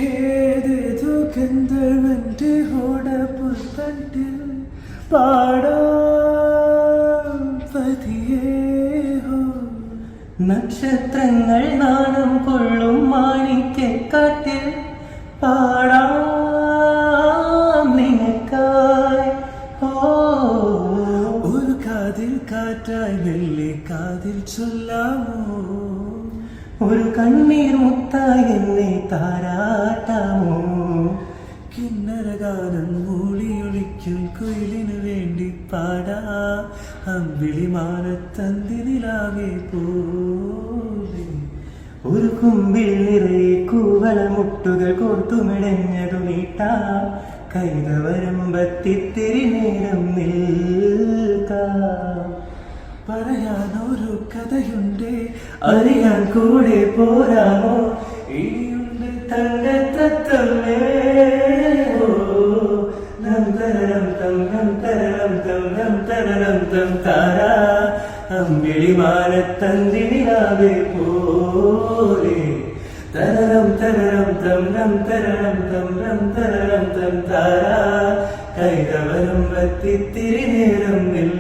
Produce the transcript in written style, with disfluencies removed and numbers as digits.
ഏതേതോ ഗന്ധർവന്റെ ഓടപ്പുൽത്തണ്ടിൽ പാടാം പതിയേ ഹോ. നക്ഷത്രങ്ങൾ നാണം കൊള്ളും മാണിക്യക്കാറ്റിൽ പാടാം നിനക്കായി. ഒരു കാതിൽ കാറ്റായി വെള്ളി കാതിൽ ചൊല്ലാമോ, ഒരു കണ്ണീർ മുത്തായി എന്നെ താരാട്ടാമോ. കിന്നരഗാനം മൂളിയൊളിക്കും കുയിലിനു വേണ്ടി പാടാ അമ്പിളി മാനത്തന്തിലാകെ പോലെ. ഒരു കുമ്പിൽ നിറയെ കൂവളമുട്ടുകൾ കോർത്തുമിടഞ്ഞതു നീട്ടാ കൈത വരുമ്പത്തിത്തിരി നേരം നിൽക്കാം. പറയാനൊരു കഥയുണ്ട്, അറിയാൻ കൂടെ പോരാമോ. ഇനിയുണ്ട് തങ്കത്തത്തമ്മേ നം തരം തം നം തരം തം നം തരം തം താരാ അമ്പിളി മാനത്തന്തിലാകെ പോലെ. തരം തരം തം നം തരം തം നം തരം തം താരാ കൈത വരുമ്പത്തിത്തിരി നേരം നിൽ